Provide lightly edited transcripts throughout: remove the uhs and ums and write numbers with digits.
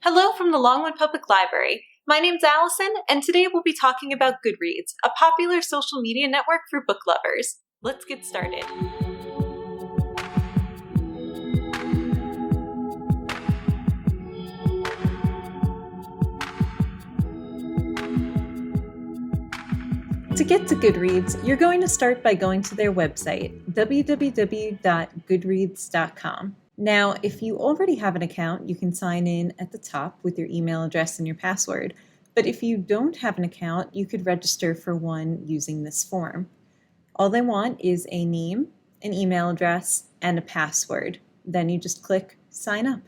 Hello from the Longwood Public Library. My name's Allison, and today we'll be talking about Goodreads, a popular social media network for book lovers. Let's get started. To get to Goodreads, you're going to start by going to their website, www.goodreads.com. Now, if you already have an account, you can sign in at the top with your email address and your password. But if you don't have an account, you could register for one using this form. All they want is a name, an email address, and a password. Then you just click sign up.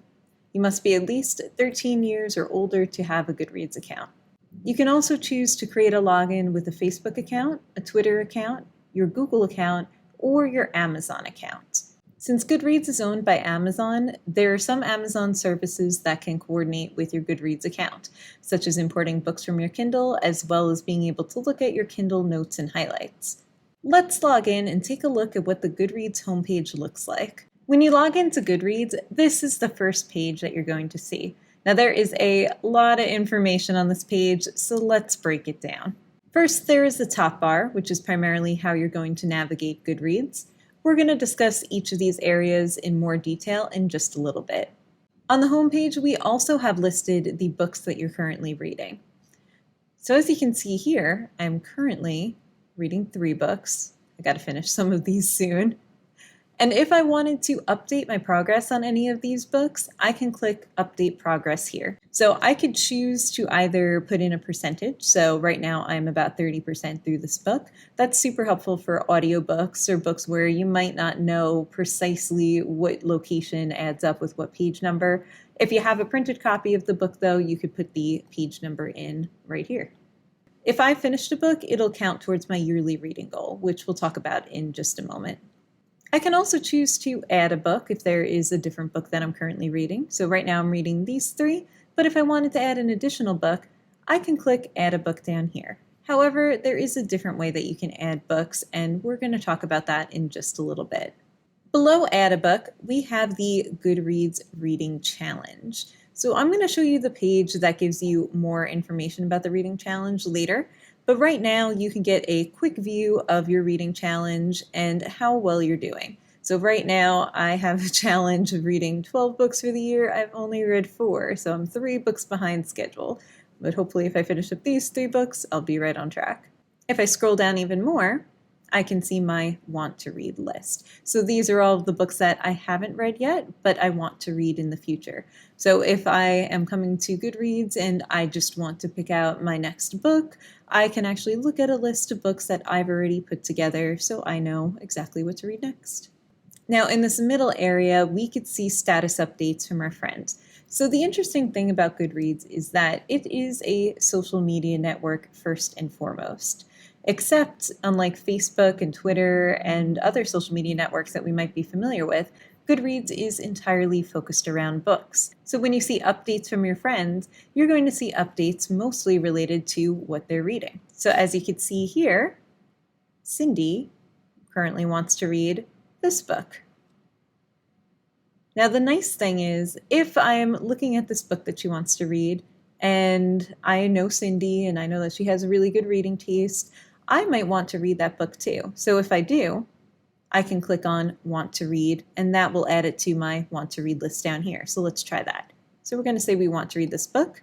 You must be at least 13 years or older to have a Goodreads account. You can also choose to create a login with a Facebook account, a Twitter account, your Google account, or your Amazon account. Since Goodreads is owned by Amazon, there are some Amazon services that can coordinate with your Goodreads account, such as importing books from your Kindle, as well as being able to look at your Kindle notes and highlights. Let's log in and take a look at what the Goodreads homepage looks like. When you log into Goodreads, this is the first page that you're going to see. Now, there is a lot of information on this page, so let's break it down. First, there is the top bar, which is primarily how you're going to navigate Goodreads. We're going to discuss each of these areas in more detail in just a little bit. On the homepage, we also have listed the books that you're currently reading. So as you can see here, I'm currently reading 3 books. I got to finish some of these soon. And if I wanted to update my progress on any of these books, I can click Update Progress here. So I could choose to either put in a percentage. So right now I'm about 30% through this book. That's super helpful for audiobooks or books where you might not know precisely what location adds up with what page number. If you have a printed copy of the book, though, you could put the page number in right here. If I finished a book, it'll count towards my yearly reading goal, which we'll talk about in just a moment. I can also choose to add a book if there is a different book that I'm currently reading. So right now I'm reading these 3, but if I wanted to add an additional book, I can click Add a Book down here. However, there is a different way that you can add books, and we're going to talk about that in just a little bit. Below Add a Book, we have the Goodreads Reading Challenge. So I'm going to show you the page that gives you more information about the Reading Challenge later. But right now, you can get a quick view of your reading challenge and how well you're doing. So right now, I have a challenge of reading 12 books for the year. I've only read 4, so I'm 3 books behind schedule. But hopefully, if I finish up these 3 books, I'll be right on track. If I scroll down even more, I can see my want to read list. So these are all of the books that I haven't read yet, but I want to read in the future. So if I am coming to Goodreads and I just want to pick out my next book, I can actually look at a list of books that I've already put together so I know exactly what to read next. Now in this middle area, we could see status updates from our friends. So the interesting thing about Goodreads is that it is a social media network first and foremost. Except, unlike Facebook and Twitter and other social media networks that we might be familiar with, Goodreads is entirely focused around books. So when you see updates from your friends, you're going to see updates mostly related to what they're reading. So as you can see here, Cindy currently wants to read this book. Now the nice thing is, if I'm looking at this book that she wants to read, and I know Cindy and I know that she has a really good reading taste, I might want to read that book too. So if I do, I can click on Want to Read, and that will add it to my Want to Read list down here. So let's try that. So we're going to say we want to read this book.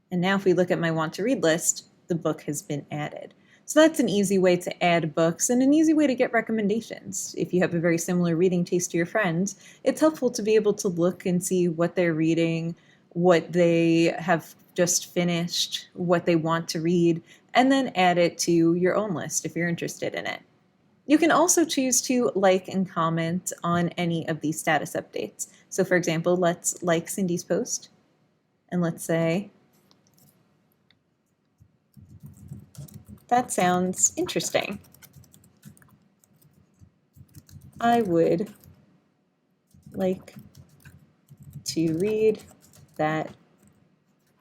And now if we look at my Want to Read list, the book has been added. So that's an easy way to add books and an easy way to get recommendations. If you have a very similar reading taste to your friends, it's helpful to be able to look and see what they're reading, what they have just finished, what they want to read, and then add it to your own list if you're interested in it. You can also choose to like and comment on any of these status updates. So for example, let's like Cindy's post, and let's say, that sounds interesting. I would like to read that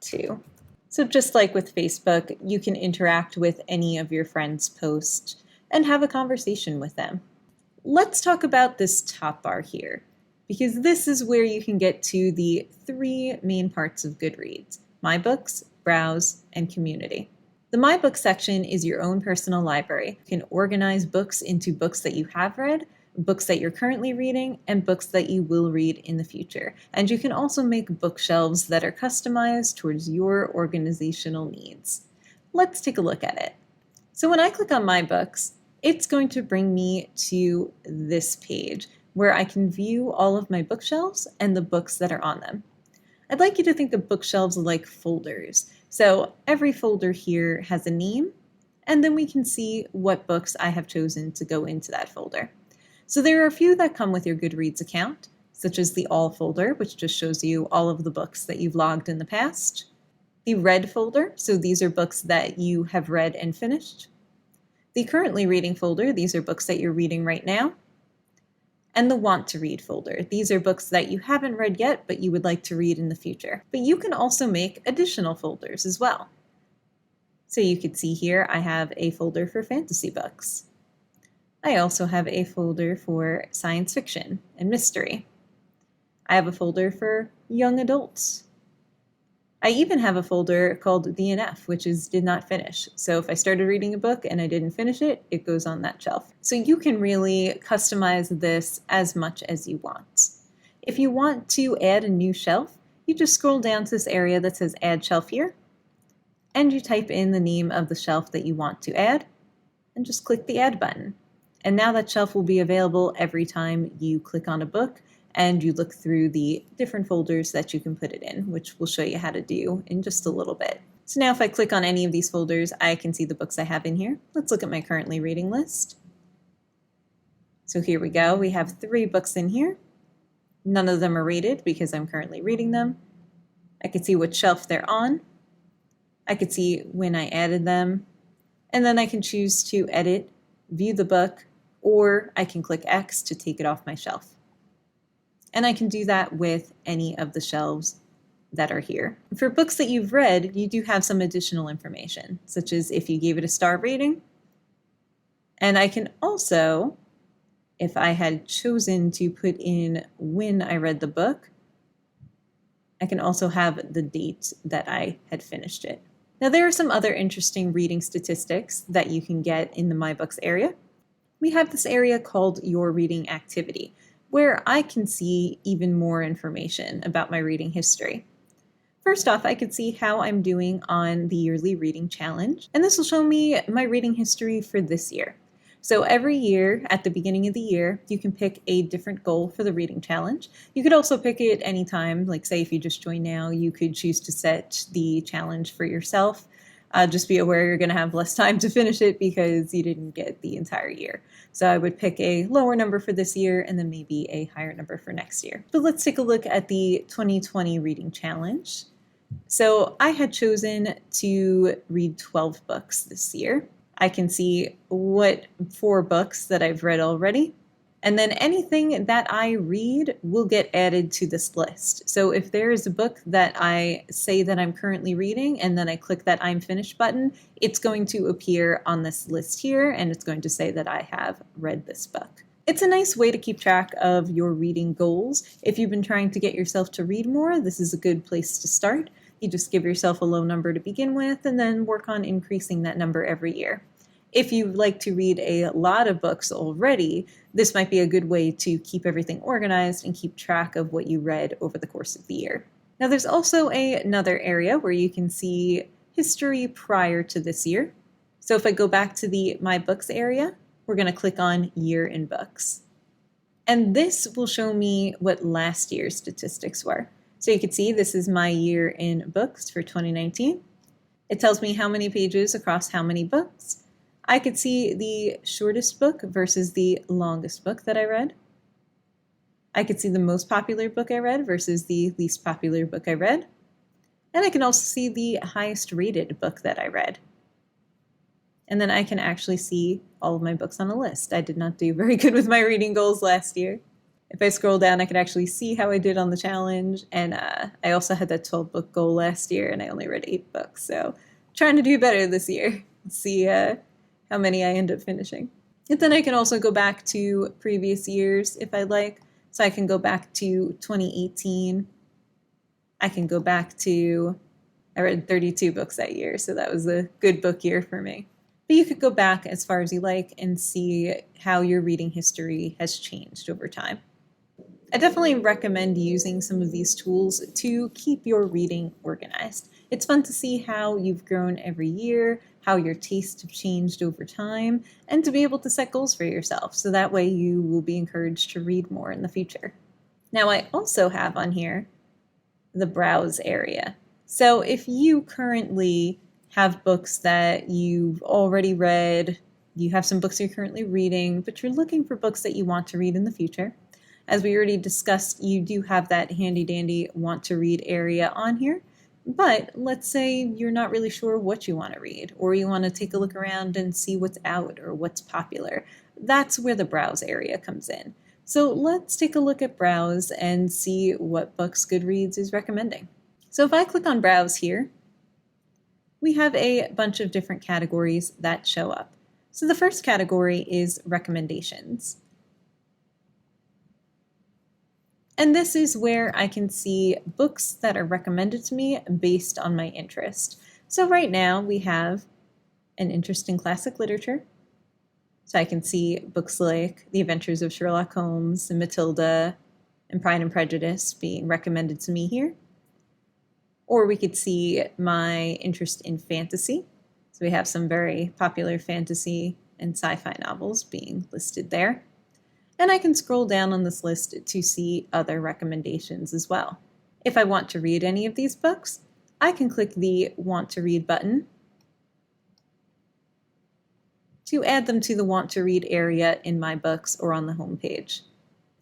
too. So just like with Facebook, you can interact with any of your friends' posts and have a conversation with them. Let's talk about this top bar here. because this is where you can get to the three main parts of Goodreads: My Books, Browse, and Community. The My Books section is your own personal library. You can organize books into books that you have read, books that you're currently reading, and books that you will read in the future. And you can also make bookshelves that are customized towards your organizational needs. Let's take a look at it. So when I click on My Books, it's going to bring me to this page where I can view all of my bookshelves and the books that are on them. I'd like you to think of bookshelves like folders. So every folder here has a name, and then we can see what books I have chosen to go into that folder. So there are a few that come with your Goodreads account, such as the All folder, which just shows you all of the books that you've logged in the past. The Read folder, so these are books that you have read and finished. The Currently Reading folder, these are books that you're reading right now. And the Want to Read folder. These are books that you haven't read yet, but you would like to read in the future. But you can also make additional folders as well. So you can see here, I have a folder for fantasy books. I also have a folder for science fiction and mystery. I have a folder for young adults. I even have a folder called DNF, which is did not finish. So if I started reading a book and I didn't finish it, it goes on that shelf. So you can really customize this as much as you want. If you want to add a new shelf, you just scroll down to this area that says Add Shelf here, and you type in the name of the shelf that you want to add, and just click the Add button. And now that shelf will be available every time you click on a book and you look through the different folders that you can put it in, which we'll show you how to do in just a little bit. So now if I click on any of these folders, I can see the books I have in here. Let's look at my currently reading list. So here we go. We have 3 books in here. None of them are rated because I'm currently reading them. I can see what shelf they're on. I can see when I added them. And then I can choose to edit, view the book, or I can click X to take it off my shelf. And I can do that with any of the shelves that are here. For books that you've read, you do have some additional information, such as if you gave it a star rating. And I can also, if I had chosen to put in when I read the book, I can also have the date that I had finished it. Now there are some other interesting reading statistics that you can get in the My Books area. We have this area called Your Reading Activity, where I can see even more information about my reading history. First off, I could see how I'm doing on the yearly reading challenge, and this will show me my reading history for this year. So every year, at the beginning of the year, you can pick a different goal for the reading challenge. You could also pick it anytime, like say if you just join now, you could choose to set the challenge for yourself. Just be aware you're going to have less time to finish it because you didn't get the entire year. So I would pick a lower number for this year and then maybe a higher number for next year. But let's take a look at the 2020 reading challenge. So I had chosen to read 12 books this year. I can see what 4 books that I've read already. And then anything that I read will get added to this list. So if there is a book that I say that I'm currently reading and then I click that I'm finished button, it's going to appear on this list here and it's going to say that I have read this book. It's a nice way to keep track of your reading goals. If you've been trying to get yourself to read more, this is a good place to start. You just give yourself a low number to begin with and then work on increasing that number every year. If you like to read a lot of books already, this might be a good way to keep everything organized and keep track of what you read over the course of the year. Now there's also another area where you can see history prior to this year. So if I go back to the My Books area, we're going to click on Year in Books. And this will show me what last year's statistics were. So you can see this is my year in books for 2019. It tells me how many pages across how many books. I could see the shortest book versus the longest book that I read. I could see the most popular book I read versus the least popular book I read. And I can also see the highest rated book that I read. And then I can actually see all of my books on a list. I did not do very good with my reading goals last year. If I scroll down, I can actually see how I did on the challenge. And I also had that 12 book goal last year and I only read 8 books. So trying to do better this year. Let's see how many I end up finishing. And then I can also go back to previous years if I'd like. So I can go back to 2018. I can go back to, I read 32 books that year, so that was a good book year for me. But you could go back as far as you like and see how your reading history has changed over time. I definitely recommend using some of these tools to keep your reading organized. It's fun to see how you've grown every year, how your tastes have changed over time, and to be able to set goals for yourself so that way you will be encouraged to read more in the future. Now, I also have on here the browse area. So if you currently have books that you've already read, you have some books you're currently reading, but you're looking for books that you want to read in the future, as we already discussed, you do have that handy dandy want to read area on here. But let's say you're not really sure what you want to read, or you want to take a look around and see what's out or what's popular. That's where the browse area comes in. So let's take a look at browse and see what books Goodreads is recommending. So if I click on browse here, we have a bunch of different categories that show up. So the first category is recommendations. And this is where I can see books that are recommended to me based on my interest. So right now we have an interest in classic literature. So I can see books like The Adventures of Sherlock Holmes and Matilda and Pride and Prejudice being recommended to me here. Or we could see my interest in fantasy. So we have some very popular fantasy and sci-fi novels being listed there. And I can scroll down on this list to see other recommendations as well. If I want to read any of these books, I can click the Want to Read button to add them to the Want to Read area in my books or on the homepage.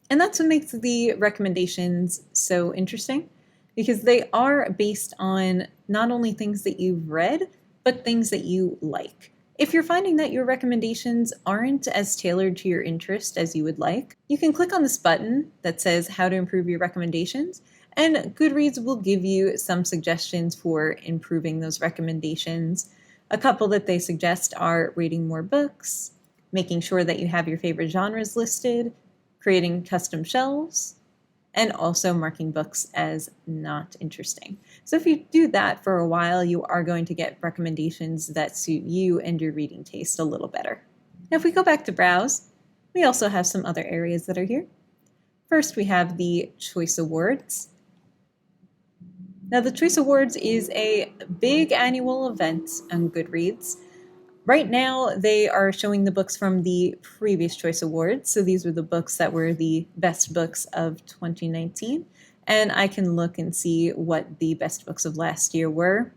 And that's what makes the recommendations so interesting, because they are based on not only things that you've read, but things that you like. If you're finding that your recommendations aren't as tailored to your interest as you would like, you can click on this button that says how to improve your recommendations, and Goodreads will give you some suggestions for improving those recommendations. A couple that they suggest are reading more books, making sure that you have your favorite genres listed, creating custom shelves, and also marking books as not interesting. So if you do that for a while, you are going to get recommendations that suit you and your reading taste a little better. Now, if we go back to browse, we also have some other areas that are here. First, we have the Choice Awards. Now, the Choice Awards is a big annual event on Goodreads. Right now, they are showing the books from the previous Choice Awards. So these were the books that were the best books of 2019. And I can look and see what the best books of last year were.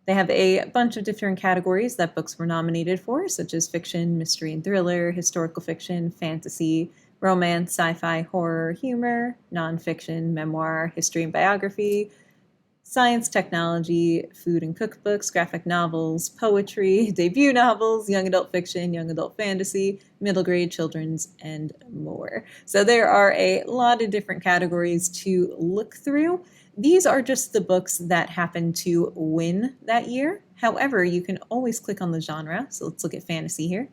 They have a bunch of different categories that books were nominated for, such as fiction, mystery and thriller, historical fiction, fantasy, romance, sci-fi, horror, humor, nonfiction, memoir, history and biography, science, technology, food and cookbooks, graphic novels, poetry, debut novels, young adult fiction, young adult fantasy, middle grade, children's, and more. So there are a lot of different categories to look through. These are just the books that happen to win that year. However, you can always click on the genre. So let's look at fantasy here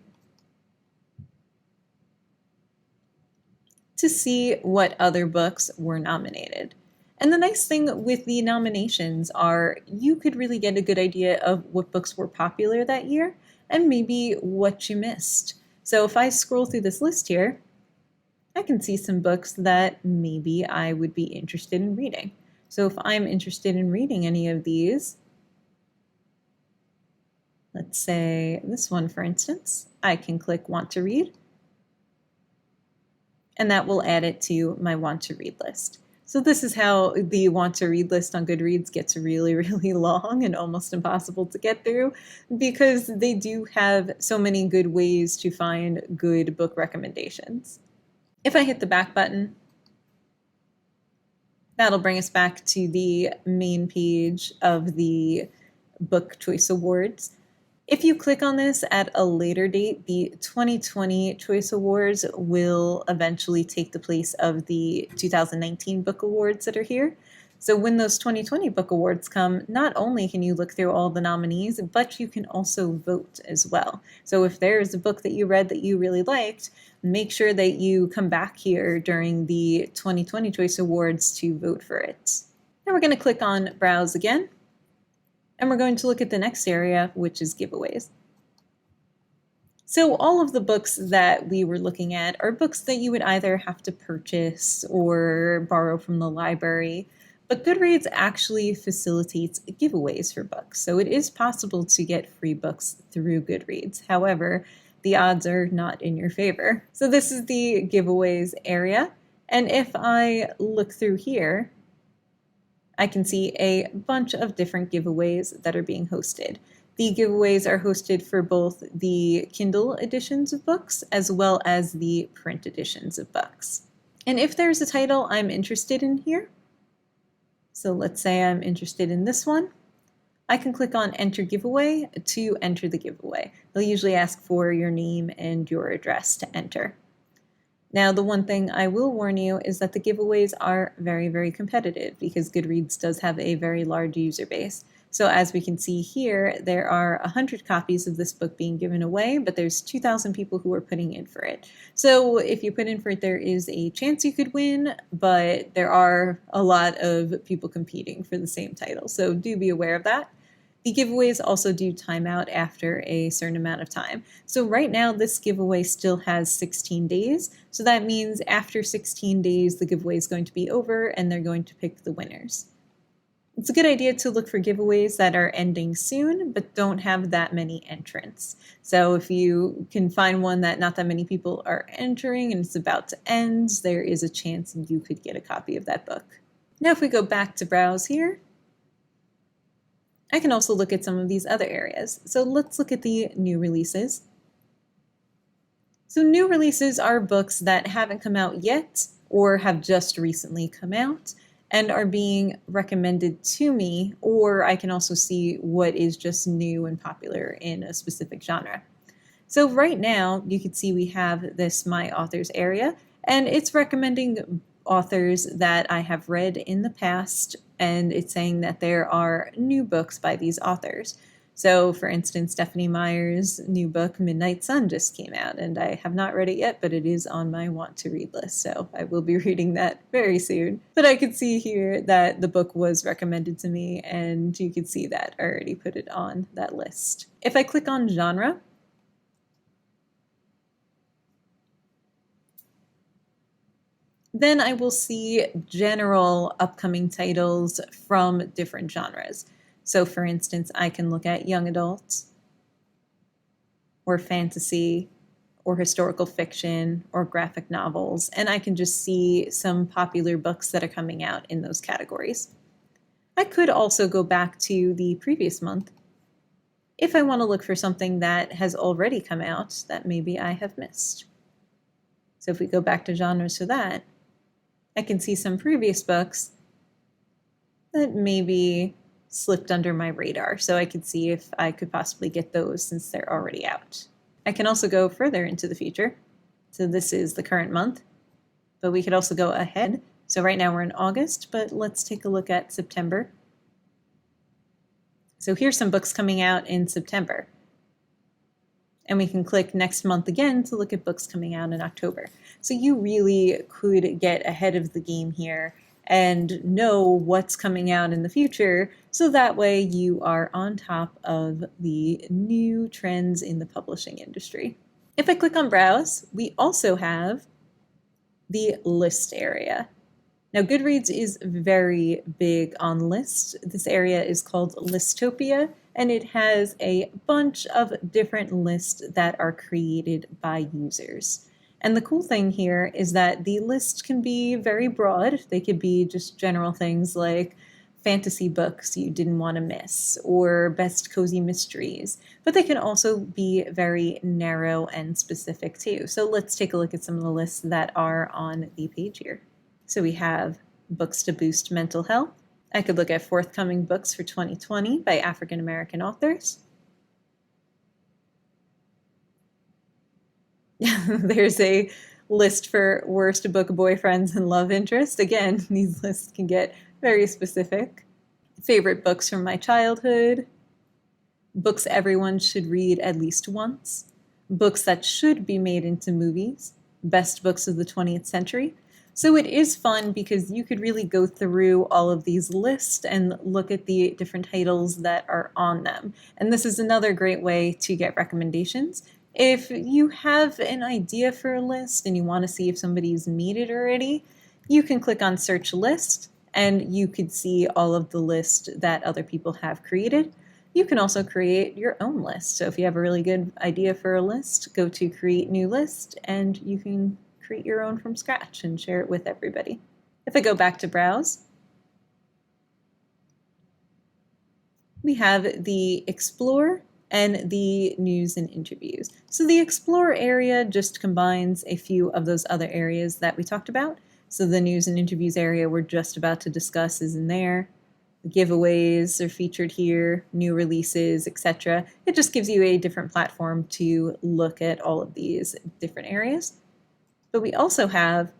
to see what other books were nominated. And the nice thing with the nominations are you could really get a good idea of what books were popular that year and maybe what you missed. So if I scroll through this list here, I can see some books that maybe I would be interested in reading. So if I'm interested in reading any of these, let's say this one, for instance, I can click Want to Read, and that will add it to my Want to Read list. So this is how the Want to Read list on Goodreads gets really, really long and almost impossible to get through, because they do have so many good ways to find good book recommendations. If I hit the back button, that'll bring us back to the main page of the Book Choice Awards. If you click on this at a later date, the 2020 Choice Awards will eventually take the place of the 2019 Book Awards that are here. So when those 2020 book awards come, not only can you look through all the nominees, but you can also vote as well. So if there's a book that you read that you really liked, make sure that you come back here during the 2020 Choice Awards to vote for it. Now we're going to click on Browse again, and we're going to look at the next area, which is giveaways. So all of the books that we were looking at are books that you would either have to purchase or borrow from the library, but Goodreads actually facilitates giveaways for books. So it is possible to get free books through Goodreads. However, the odds are not in your favor. So this is the giveaways area. And if I look through here, I can see a bunch of different giveaways that are being hosted. The giveaways are hosted for both the Kindle editions of books as well as the print editions of books. And if there's a title I'm interested in here, so let's say I'm interested in this one, I can click on Enter Giveaway to enter the giveaway. They'll usually ask for your name and your address to enter. Now, the one thing I will warn you is that the giveaways are very, very competitive because Goodreads does have a very large user base. So as we can see here, there are 100 copies of this book being given away, but there's 2,000 people who are putting in for it. So if you put in for it, there is a chance you could win, but there are a lot of people competing for the same title. So do be aware of that. The giveaways also do time out after a certain amount of time. So right now, this giveaway still has 16 days. So that means after 16 days, the giveaway is going to be over and they're going to pick the winners. It's a good idea to look for giveaways that are ending soon, but don't have that many entrants. So if you can find one that not that many people are entering and it's about to end, there is a chance you could get a copy of that book. Now, if we go back to Browse here, I can also look at some of these other areas. So let's look at the new releases. So new releases are books that haven't come out yet or have just recently come out and are being recommended to me, or I can also see what is just new and popular in a specific genre. So right now, you can see we have this My Authors area, and it's recommending authors that I have read in the past, and it's saying that there are new books by these authors. So, for instance, Stephanie Meyer's new book, Midnight Sun, just came out, and I have not read it yet, but it is on my want-to-read list, so I will be reading that very soon. But I could see here that the book was recommended to me, and you could see that I already put it on that list. If I click on genre, then I will see general upcoming titles from different genres. So for instance, I can look at young adult, or fantasy, or historical fiction, or graphic novels, and I can just see some popular books that are coming out in those categories. I could also go back to the previous month if I want to look for something that has already come out that maybe I have missed. So if we go back to genres for that, I can see some previous books that maybe slipped under my radar, so I could see if I could possibly get those since they're already out. I can also go further into the future. So this is the current month, but we could also go ahead. So right now we're in August, but let's take a look at September. So here's some books coming out in September. And we can click next month again to look at books coming out in October. So you really could get ahead of the game here and know what's coming out in the future, so that way you are on top of the new trends in the publishing industry. If I click on Browse, we also have the list area. Now, Goodreads is very big on lists. This area is called Listopia, and it has a bunch of different lists that are created by users. And the cool thing here is that the list can be very broad. They could be just general things like fantasy books you didn't want to miss, or best cozy mysteries. But they can also be very narrow and specific too. So let's take a look at some of the lists that are on the page here. So we have books to boost mental health. I could look at forthcoming books for 2020 by African American authors. There's a list for worst book boyfriends and love interest. Again, these lists can get Very specific. Favorite books from my childhood. Books everyone should read at least once. Books that should be made into movies. Best books of the 20th century. So it is fun because you could really go through all of these lists and look at the different titles that are on them. And this is another great way to get recommendations. If you have an idea for a list and you want to see if somebody's made it already, you can click on Search List and you could see all of the lists that other people have created. You can also create your own list. So if you have a really good idea for a list, go to Create New List and you can create your own from scratch and share it with everybody. If I go back to Browse, we have the Explore and the News and Interviews. So the Explore area just combines a few of those other areas that we talked about. So the News and Interviews area we're just about to discuss is in there. The giveaways are featured here, new releases, etc. It just gives you a different platform to look at all of these different areas. But we also have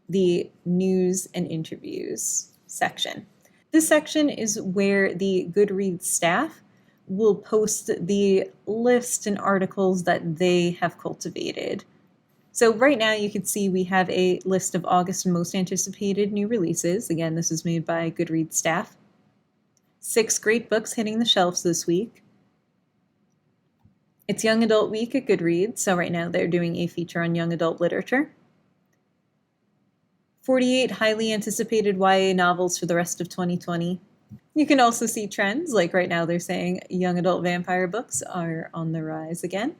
the News and Interviews section. This section is where the Goodreads staff will post the list and articles that they have cultivated. So right now you can see we have a list of August most anticipated new releases. Again, this is made by Goodreads staff. 6 great books hitting the shelves this week. It's Young Adult Week at Goodreads, so right now they're doing a feature on young adult literature. 48 highly anticipated YA novels for the rest of 2020. You can also see trends, like right now they're saying young adult vampire books are on the rise again.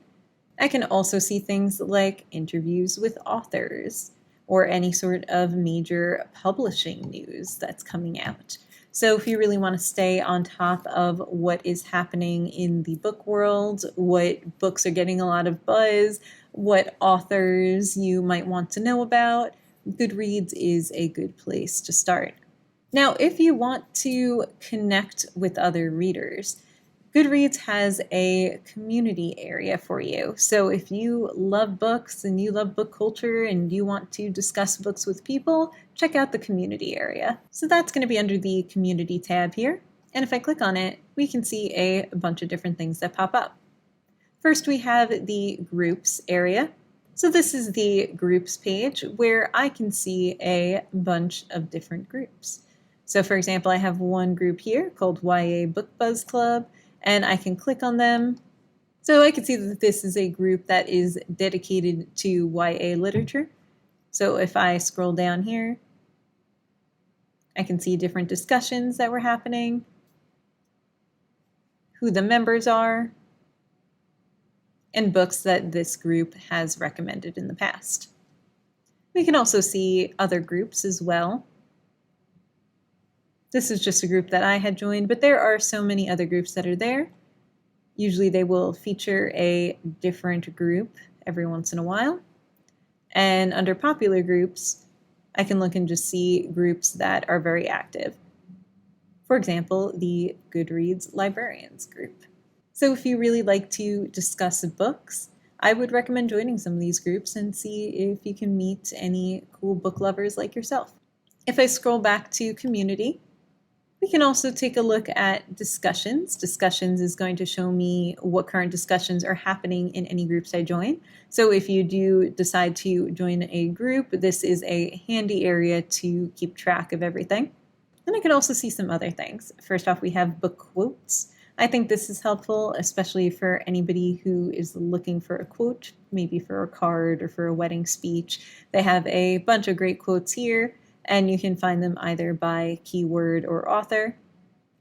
I can also see things like interviews with authors or any sort of major publishing news that's coming out. So if you really want to stay on top of what is happening in the book world, what books are getting a lot of buzz, what authors you might want to know about, Goodreads is a good place to start. Now, if you want to connect with other readers, Goodreads has a community area for you. So if you love books and you love book culture and you want to discuss books with people, check out the community area. So that's going to be under the community tab here. And if I click on it, we can see a bunch of different things that pop up. First, we have the groups area. So this is the groups page where I can see a bunch of different groups. So for example, I have one group here called YA Book Buzz Club, and I can click on them. So I can see that this is a group that is dedicated to YA literature. So if I scroll down here, I can see different discussions that were happening, who the members are, and books that this group has recommended in the past. We can also see other groups as well. This is just a group that I had joined, but there are so many other groups that are there. Usually they will feature a different group every once in a while. And under popular groups, I can look and just see groups that are very active. For example, the Goodreads Librarians group. So if you really like to discuss books, I would recommend joining some of these groups and see if you can meet any cool book lovers like yourself. If I scroll back to community, we can also take a look at discussions. Discussions is going to show me what current discussions are happening in any groups I join. So if you do decide to join a group, this is a handy area to keep track of everything. And I can also see some other things. First off, we have book quotes. I think this is helpful, especially for anybody who is looking for a quote, maybe for a card or for a wedding speech. They have a bunch of great quotes here, and you can find them either by keyword or author.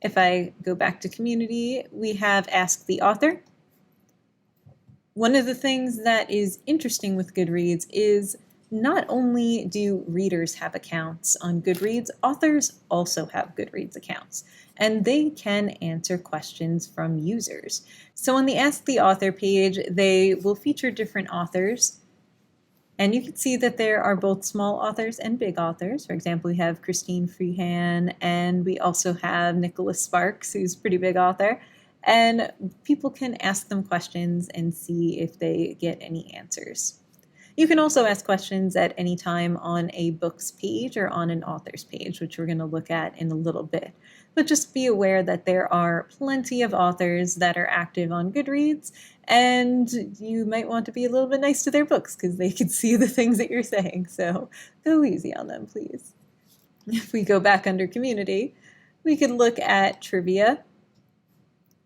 If I go back to community, we have Ask the Author. One of the things that is interesting with Goodreads is not only do readers have accounts on Goodreads, authors also have Goodreads accounts, and they can answer questions from users. So on the Ask the Author page, they will feature different authors, and you can see that there are both small authors and big authors. For example, we have Christine Freehan, and we also have Nicholas Sparks, who's a pretty big author, and people can ask them questions and see if they get any answers. You can also ask questions at any time on a book's page or on an author's page, which we're going to look at in a little bit. But just be aware that there are plenty of authors that are active on Goodreads, and you might want to be a little bit nice to their books because they can see the things that you're saying. So go easy on them, please. If we go back under community, we could look at trivia.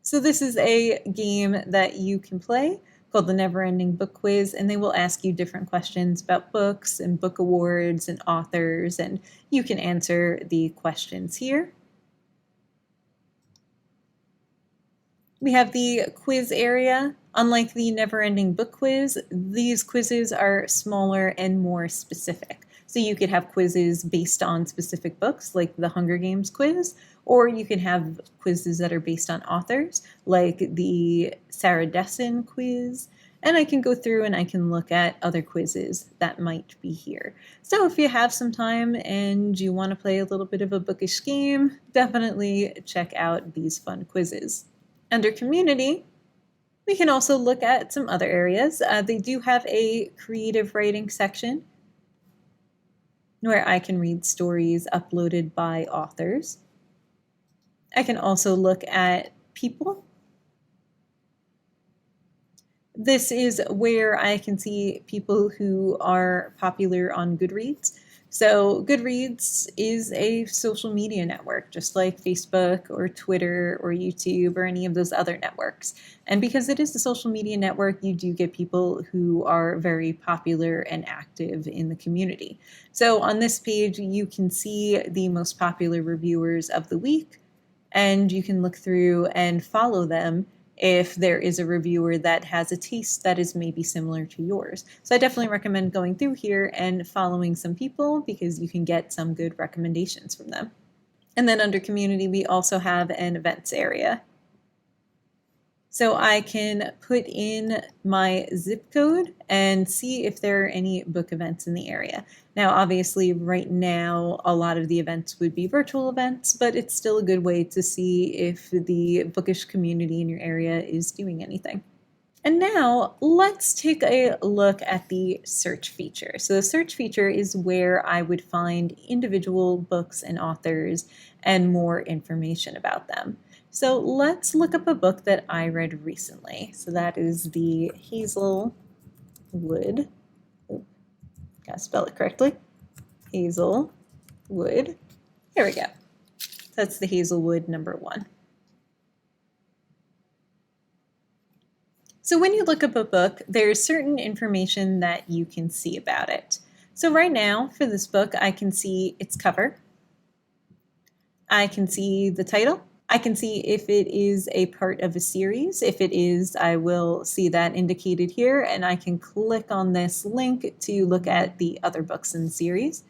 So this is a game that you can play called the Neverending Book Quiz, and they will ask you different questions about books and book awards and authors, and you can answer the questions here. We have the quiz area. Unlike the Neverending Book Quiz, these quizzes are smaller and more specific. So you could have quizzes based on specific books, like the Hunger Games quiz, or you can have quizzes that are based on authors, like the Sarah Dessen quiz. And I can go through and I can look at other quizzes that might be here. So if you have some time and you want to play a little bit of a bookish game, definitely check out these fun quizzes. Under community, we can also look at some other areas. They do have a creative writing section where I can read stories uploaded by authors. I can also look at people. This is where I can see people who are popular on Goodreads. So Goodreads is a social media network, just like Facebook or Twitter or YouTube or any of those other networks. And because it is a social media network, you do get people who are very popular and active in the community. So on this page, you can see the most popular reviewers of the week, and you can look through and follow them if there is a reviewer that has a taste that is maybe similar to yours. So I definitely recommend going through here and following some people because you can get some good recommendations from them. And then under community, we also have an events area. So I can put in my zip code and see if there are any book events in the area. Now, obviously, right now, a lot of the events would be virtual events, but it's still a good way to see if the bookish community in your area is doing anything. And now let's take a look at the search feature. So the search feature is where I would find individual books and authors and more information about them. So let's look up a book that I read recently. So that is the Hazelwood. Gotta spell it correctly. Hazelwood. Here we go. That's the Hazelwood #1. So when you look up a book, there's certain information that you can see about it. So right now, for this book, I can see its cover. I can see the title. I can see if it is a part of a series. If it is, I will see that indicated here, and I can click on this link to look at the other books in the series.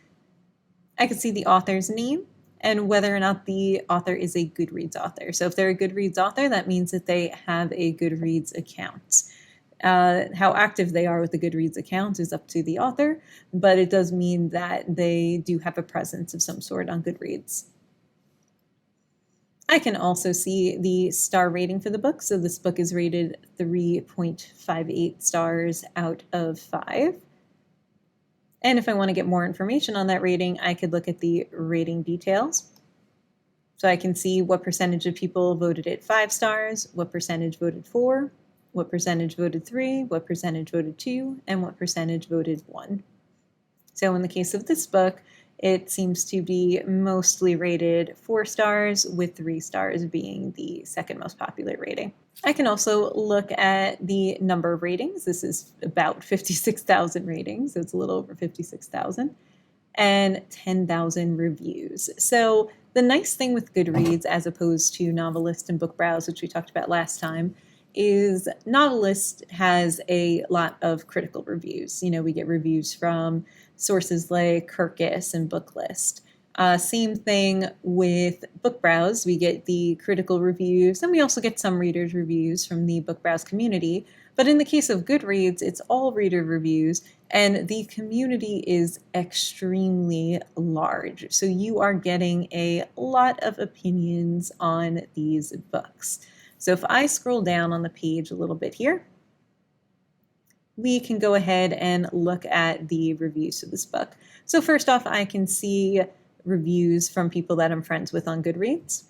I can see the author's name and whether or not the author is a Goodreads author. So if they're a Goodreads author, that means that they have a Goodreads account. How active they are with the Goodreads account is up to the author, but it does mean that they do have a presence of some sort on Goodreads. I can also see the star rating for the book. So this book is rated 3.58 stars out of 5. And if I want to get more information on that rating, I could look at the rating details. So I can see what percentage of people voted it 5 stars, what percentage voted 4, what percentage voted 3, what percentage voted 2, and what percentage voted 1. So in the case of this book, it seems to be mostly rated 4 stars, with 3 stars being the second most popular rating. I can also look at the number of ratings. This is about 56,000 ratings, so it's a little over 56,000, and 10,000 reviews. So the nice thing with Goodreads, as opposed to Novelist and Book Browse, which we talked about last time, is Novelist has a lot of critical reviews. You know, we get reviews from sources like Kirkus and Booklist. Same thing with Book Browse. We get the critical reviews, and we also get some readers' reviews from the Book Browse community. But in the case of Goodreads, it's all reader reviews, and the community is extremely large. So you are getting a lot of opinions on these books. So if I scroll down on the page a little bit here, we can go ahead and look at the reviews of this book. So first off, I can see reviews from people that I'm friends with on Goodreads.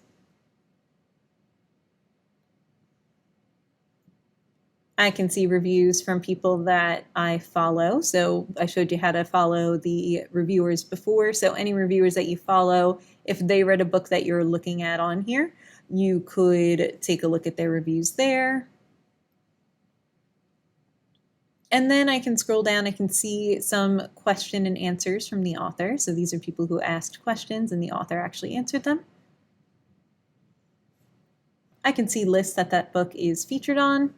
I can see reviews from people that I follow. So I showed you how to follow the reviewers before. So any reviewers that you follow, if they read a book that you're looking at on here, you could take a look at their reviews there. And then I can scroll down, I can see some question and answers from the author. So these are people who asked questions and the author actually answered them. I can see lists that that book is featured on.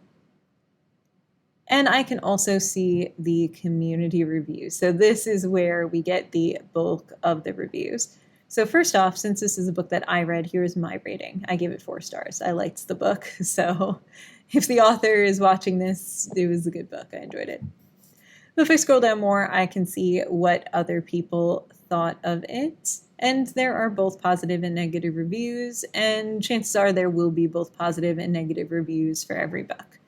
And I can also see the community reviews. So this is where we get the bulk of the reviews. So first off, since this is a book that I read, here's my rating. I give it 4 stars. I liked the book. So if the author is watching this, it was a good book. I enjoyed it. But if I scroll down more, I can see what other people thought of it. And there are both positive and negative reviews. And chances are there will be both positive and negative reviews for every book.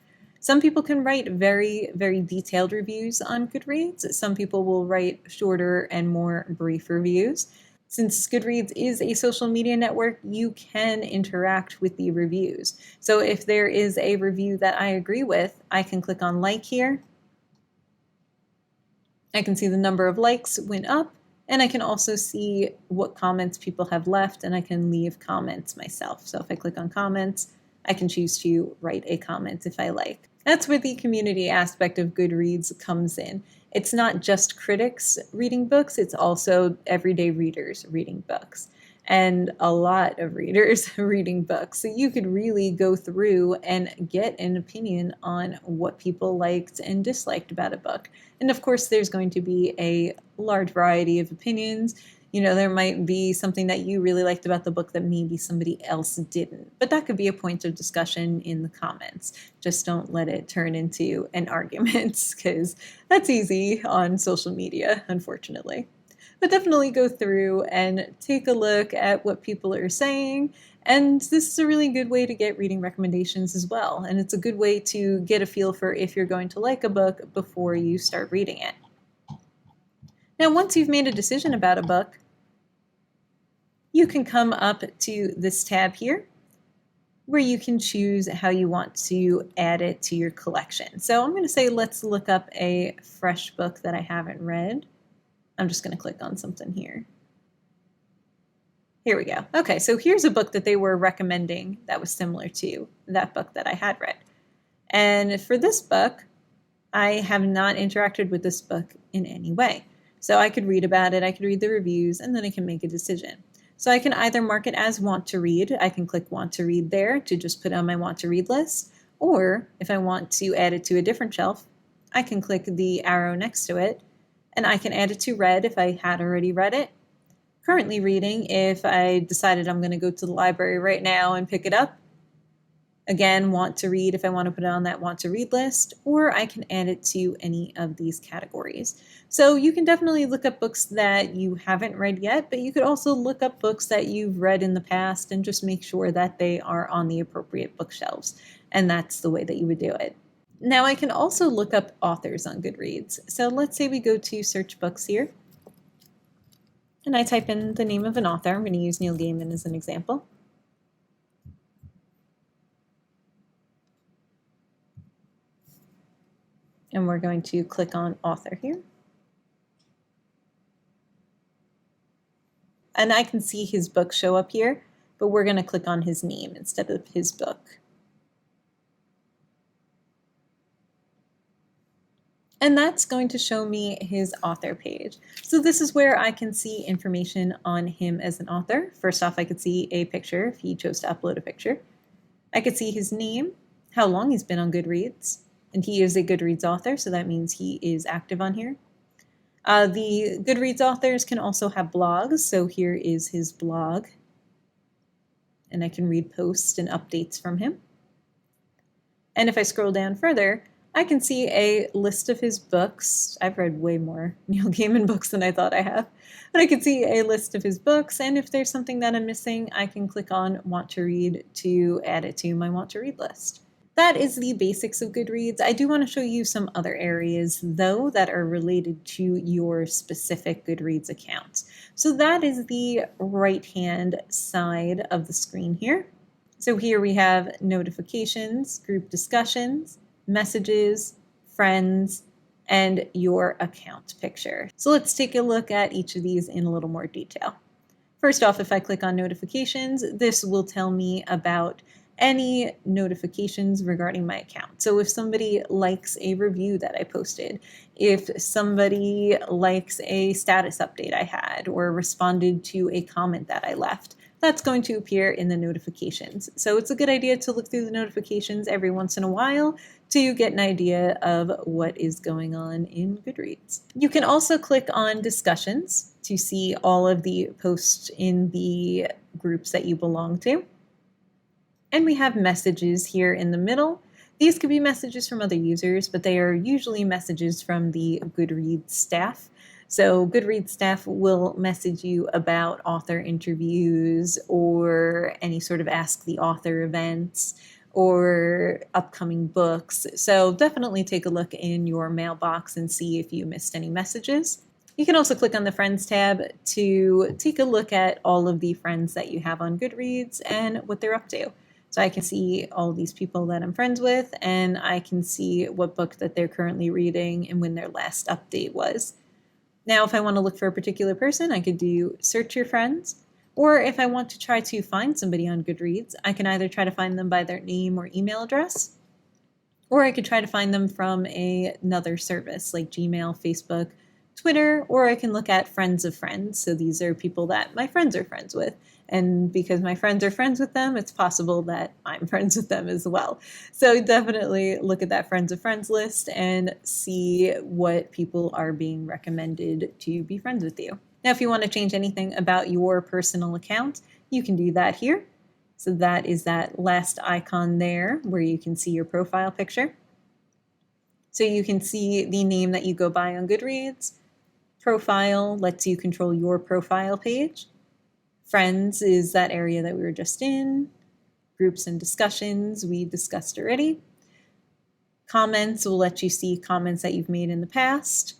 Some people can write very, very detailed reviews on Goodreads. Some people will write shorter and more brief reviews. Since Goodreads is a social media network, you can interact with the reviews. So if there is a review that I agree with, I can click on like here. I can see the number of likes went up, and I can also see what comments people have left, and I can leave comments myself. So if I click on comments, I can choose to write a comment if I like. That's where the community aspect of Goodreads comes in. It's not just critics reading books, it's also everyday readers reading books. And a lot of readers reading books. So you could really go through and get an opinion on what people liked and disliked about a book. And of course, there's going to be a large variety of opinions. You know, there might be something that you really liked about the book that maybe somebody else didn't. But that could be a point of discussion in the comments. Just don't let it turn into an argument, because that's easy on social media, unfortunately. But definitely go through and take a look at what people are saying. And this is a really good way to get reading recommendations as well. And it's a good way to get a feel for if you're going to like a book before you start reading it. Now, once you've made a decision about a book, you can come up to this tab here where you can choose how you want to add it to your collection. So I'm going to say, let's look up a fresh book that I haven't read. I'm just going to click on something here. Here we go. Okay, so here's a book that they were recommending that was similar to that book that I had read. And for this book, I have not interacted with this book in any way. So I could read about it, I could read the reviews, and then I can make a decision. So I can either mark it as want to read. I can click want to read there to just put on my want to read list. Or if I want to add it to a different shelf, I can click the arrow next to it, and I can add it to read if I had already read it. Currently reading if I decided I'm going to go to the library right now and pick it up. Again, want to read if I want to put it on that want to read list, or I can add it to any of these categories. So you can definitely look up books that you haven't read yet, but you could also look up books that you've read in the past and just make sure that they are on the appropriate bookshelves. And that's the way that you would do it. Now I can also look up authors on Goodreads. So let's say we go to search books here. And I type in the name of an author. I'm going to use Neil Gaiman as an example. And we're going to click on author here. And I can see his book show up here, but we're going to click on his name instead of his book. And that's going to show me his author page. So this is where I can see information on him as an author. First off, I could see a picture if he chose to upload a picture. I could see his name, how long he's been on Goodreads, and he is a Goodreads author, so that means he is active on here. The Goodreads authors can also have blogs, so here is his blog, and I can read posts and updates from him. And if I scroll down further, I can see a list of his books. I've read way more Neil Gaiman books than I thought I have. But I can see a list of his books, and if there's something that I'm missing, I can click on Want to Read to add it to my Want to Read list. That is the basics of Goodreads. I do want to show you some other areas, though, that are related to your specific Goodreads account. So that is the right-hand side of the screen here. So here we have notifications, group discussions, messages, friends, and your account picture. So let's take a look at each of these in a little more detail. First off, if I click on notifications, this will tell me about any notifications regarding my account. So if somebody likes a review that I posted, if somebody likes a status update I had, or responded to a comment that I left, that's going to appear in the notifications. So it's a good idea to look through the notifications every once in a while to get an idea of what is going on in Goodreads. You can also click on discussions to see all of the posts in the groups that you belong to. And we have messages here in the middle. These could be messages from other users, but they are usually messages from the Goodreads staff. So Goodreads staff will message you about author interviews or any sort of Ask the Author events or upcoming books. So definitely take a look in your mailbox and see if you missed any messages. You can also click on the Friends tab to take a look at all of the friends that you have on Goodreads and what they're up to. So I can see all these people that I'm friends with, and I can see what book that they're currently reading and when their last update was. Now, if I want to look for a particular person, I could do search your friends. Or if I want to try to find somebody on Goodreads, I can either try to find them by their name or email address, or I could try to find them from another service like Gmail, Facebook, Twitter, or I can look at friends of friends. So these are people that my friends are friends with. And because my friends are friends with them, it's possible that I'm friends with them as well. So definitely look at that friends of friends list and see what people are being recommended to be friends with you. Now, if you want to change anything about your personal account, you can do that here. So that is that last icon there where you can see your profile picture. So you can see the name that you go by on Goodreads. Profile lets you control your profile page. Friends is that area that we were just in. Groups and discussions we discussed already. Comments will let you see comments that you've made in the past.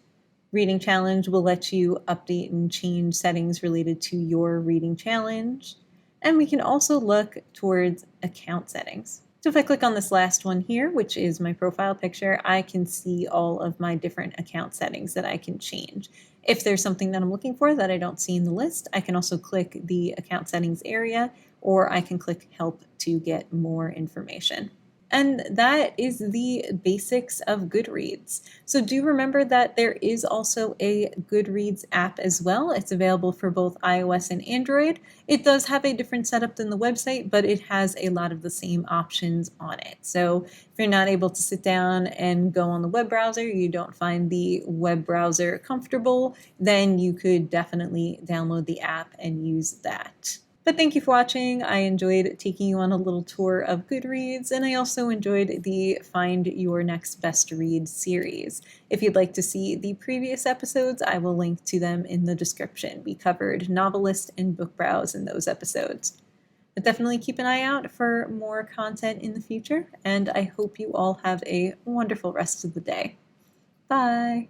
Reading challenge will let you update and change settings related to your reading challenge. And we can also look towards account settings. So if I click on this last one here, which is my profile picture, I can see all of my different account settings that I can change. If there's something that I'm looking for that I don't see in the list, I can also click the account settings area, or I can click help to get more information. And that is the basics of Goodreads. So do remember that there is also a Goodreads app as well. It's available for both iOS and Android. It does have a different setup than the website, but it has a lot of the same options on it. So if you're not able to sit down and go on the web browser, you don't find the web browser comfortable, then you could definitely download the app and use that. But thank you for watching. I enjoyed taking you on a little tour of Goodreads, and I also enjoyed the Find Your Next Best Read series. If you'd like to see the previous episodes, I will link to them in the description. We covered novelist and book browse in those episodes. But definitely keep an eye out for more content in the future, and I hope you all have a wonderful rest of the day. Bye!